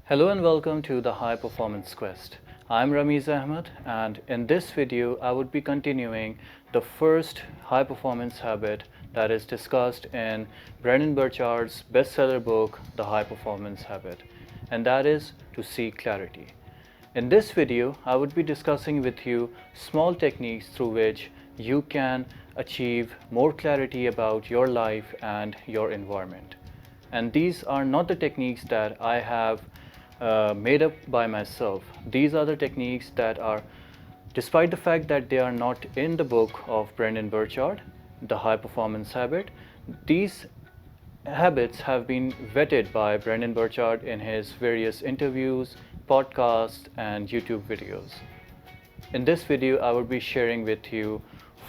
Hello and welcome to the High Performance Quest. I'm Ramiz Ahmed, and in this video I would be continuing the first high performance habit that is discussed in Brendon Burchard's bestseller book, The High Performance Habit, and that is to seek clarity. In this video, I would be discussing with you small techniques through which you can achieve more clarity about your life and your environment. And these are not the techniques that I have made up by myself. These are the techniques that are, despite the fact that they are not in the book of Brendon Burchard, The High Performance Habit, these habits have been vetted by Brendon Burchard in his various interviews, podcasts, and YouTube videos. In this video, I will be sharing with you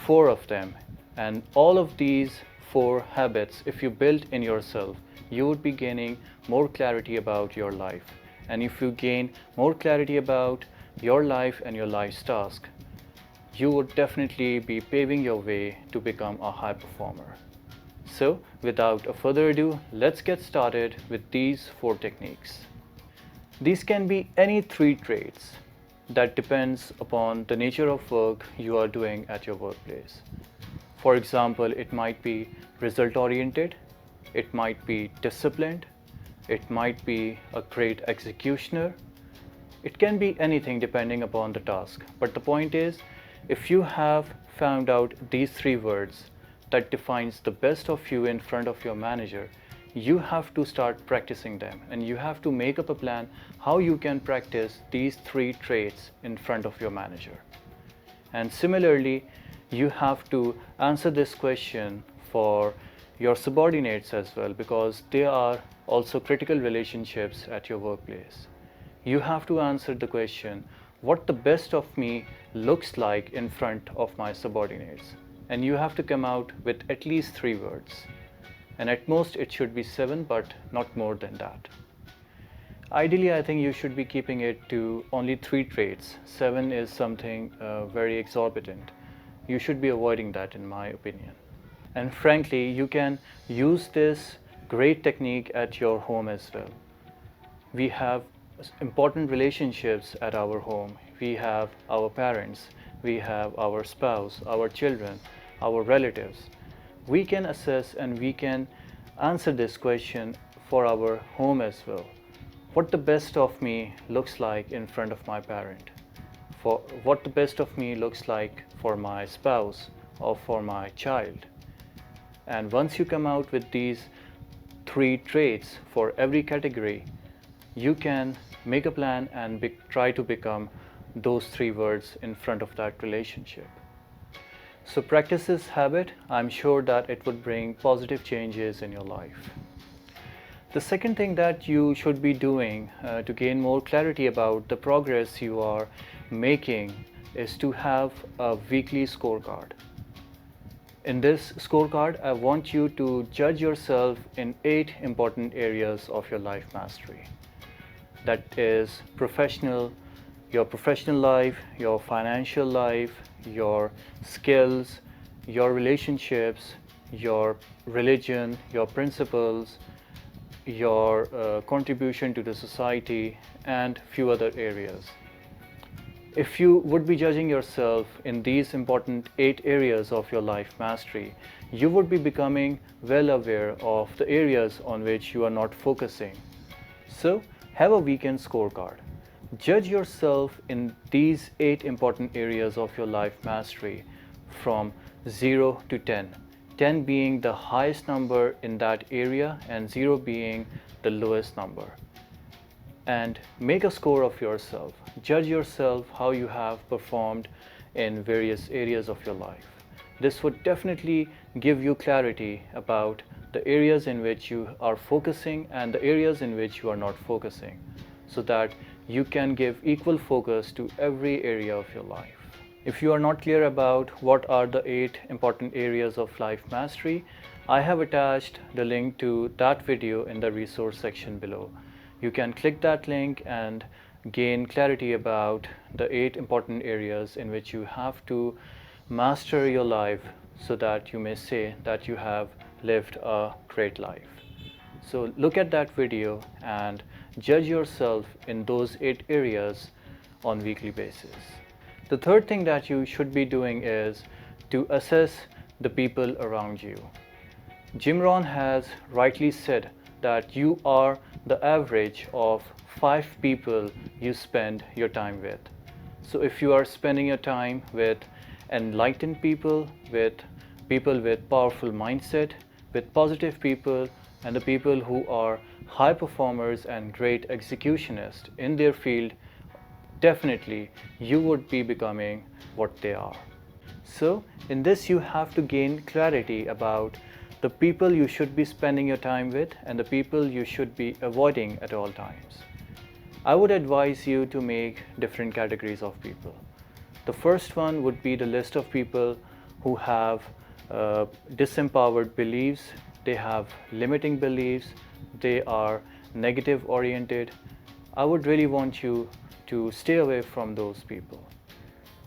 4 of them, and all of these 4 habits, if you build in yourself, you would be gaining more clarity about your life. And if you gain more clarity about your life and your life's task, you would definitely be paving your way to become a high performer. So, without a further ado, let's get started with these 4 techniques. These can be any 3 traits that depends upon the nature of work you are doing at your workplace. For example, it might be result oriented, it might be disciplined, it might be a great executioner. It can be anything depending upon the task. But the point is, if you have found out these 3 words that defines the best of you in front of your manager, you have to start practicing them, and you have to make up a plan how you can practice these 3 traits in front of your manager. And similarly, you have to answer this question for your subordinates as well, because they are also critical relationships at your workplace. You have to answer the question, what the best of me looks like in front of my subordinates, and you have to come out with at least 3 words, and at most it should be 7, but not more than that. Ideally, I think you should be keeping it to only 3 traits. 7 is something very exorbitant. You should be avoiding that, in my opinion. And frankly, you can use this great technique at your home as well. We have important relationships at our home. We have our parents, we have our spouse, our children, our relatives. We can assess and we can answer this question for our home as well. What the best of me looks like in front of my parent, for what the best of me looks like for my spouse or for my child. And once you come out with these 3 traits for every category, you can make a plan and try to become those 3 words in front of that relationship. So practice this habit. I'm sure that it would bring positive changes in your life. The second thing that you should be doing to gain more clarity about the progress you are making is to have a weekly scorecard. In this scorecard, I want you to judge yourself in 8 important areas of your life mastery. That is your professional life, your financial life, your skills, your relationships, your religion, your principles, your contribution to the society, and few other areas. If you would be judging yourself in these important 8 areas of your life mastery, you would be becoming well aware of the areas on which you are not focusing. So, have a weekend scorecard. Judge yourself in these 8 important areas of your life mastery from 0 to 10. 10 being the highest number in that area and 0 being the lowest number. And make a score of yourself. Judge yourself how you have performed in various areas of your life. This would definitely give you clarity about the areas in which you are focusing and the areas in which you are not focusing, so that you can give equal focus to every area of your life. If you are not clear about what are the 8 important areas of life mastery, I have attached the link to that video in the resource section below. You can click that link and gain clarity about the 8 important areas in which you have to master your life, so that you may say that you have lived a great life. So look at that video and judge yourself in those 8 areas on weekly basis. The third thing that you should be doing is to assess the people around you. Jim Rohn has rightly said that you are the average of 5 people you spend your time with. So if you are spending your time with enlightened people with powerful mindset, with positive people, and the people who are high performers and great executionists in their field, definitely you would be becoming what they are. So in this you have to gain clarity about the people you should be spending your time with and the people you should be avoiding at all times. I would advise you to make different categories of people. The first one would be the list of people who have disempowered beliefs, they have limiting beliefs, they are negative oriented. I would really want you to stay away from those people.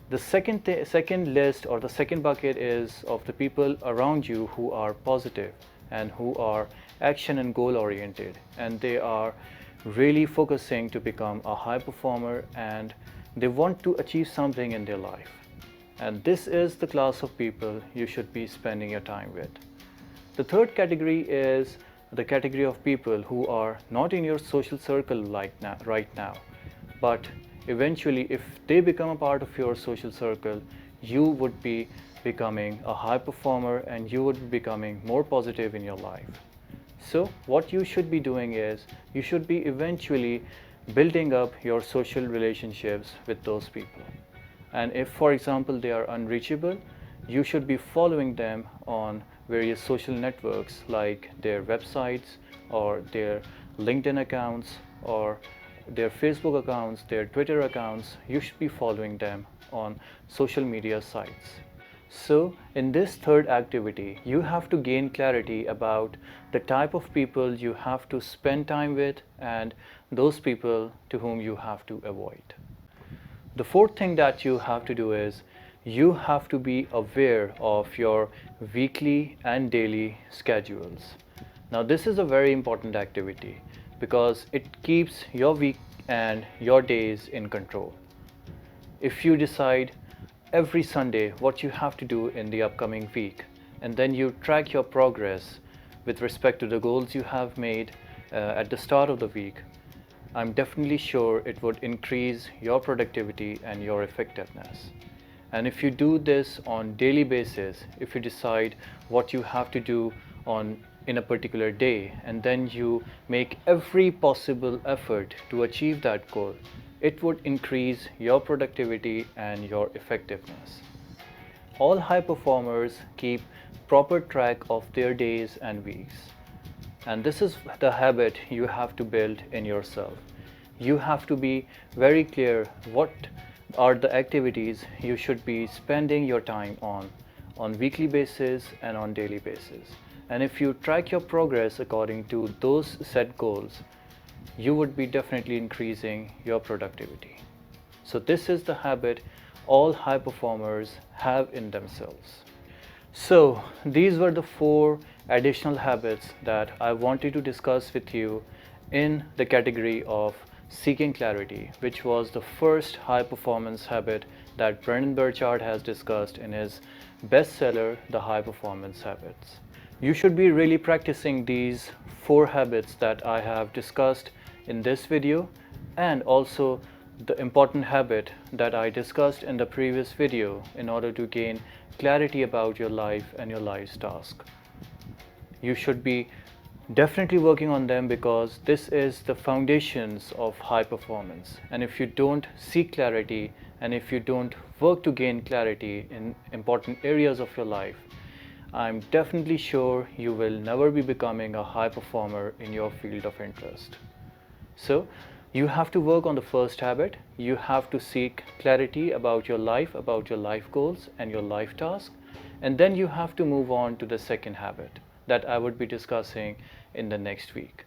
The second list or the second bucket is of the people around you who are positive and who are action and goal oriented, and they are really focusing to become a high performer and they want to achieve something in their life. And this is the class of people you should be spending your time with. The third category is the category of people who are not in your social circle right now, but eventually if they become a part of your social circle, you would be becoming a high performer and you would be becoming more positive in your life. So what you should be doing is you should be eventually building up your social relationships with those people. And if, for example, they are unreachable, you should be following them on various social networks like their websites or their LinkedIn accounts or their Facebook accounts, their Twitter accounts. You should be following them on social media sites. So in this third activity, you have to gain clarity about the type of people you have to spend time with and those people to whom you have to avoid. The fourth thing that you have to do is you have to be aware of your weekly and daily schedules. Now this is a very important activity because it keeps your week and your days in control. If you decide every Sunday what you have to do in the upcoming week and then you track your progress with respect to the goals you have made at the start of the week, I'm definitely sure it would increase your productivity and your effectiveness. And if you do this on daily basis, if you decide what you have to do in a particular day and then you make every possible effort to achieve that goal, it would increase your productivity and your effectiveness. All high performers keep proper track of their days and weeks. And this is the habit you have to build in yourself. You have to be very clear what are the activities you should be spending your time on weekly basis and on daily basis. And if you track your progress according to those set goals, you would be definitely increasing your productivity. So this is the habit all high performers have in themselves. So these were the 4 additional habits that I wanted to discuss with you in the category of seeking clarity, which was the first high performance habit that Brendon Burchard has discussed in his bestseller, The High Performance Habits. You should be really practicing these 4 habits that I have discussed in this video and also the important habit that I discussed in the previous video in order to gain clarity about your life and your life's task. You should be definitely working on them because this is the foundations of high performance. And if you don't seek clarity and if you don't work to gain clarity in important areas of your life, I'm definitely sure you will never be becoming a high performer in your field of interest. So you have to work on the first habit. You have to seek clarity about your life goals and your life task. And then you have to move on to the second habit that I would be discussing in the next week.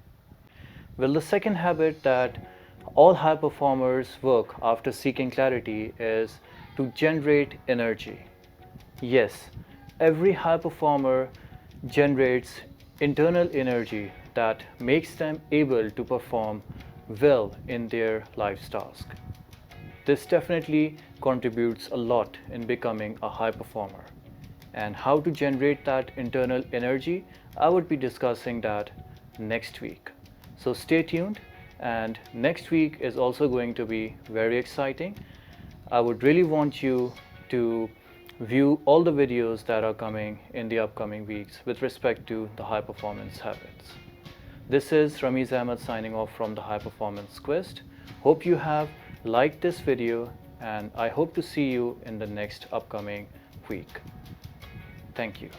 Well, the second habit that all high performers work after seeking clarity is to generate energy. Yes, every high performer generates internal energy that makes them able to perform well in their life's task. This definitely contributes a lot in becoming a high performer. And how to generate that internal energy, I would be discussing that next week. So stay tuned, and next week is also going to be very exciting. I would really want you to view all the videos that are coming in the upcoming weeks with respect to the high performance habits. This is Ramiz Ahmed signing off from the High Performance Quest. Hope you have liked this video, and I hope to see you in the next upcoming week. Thank you.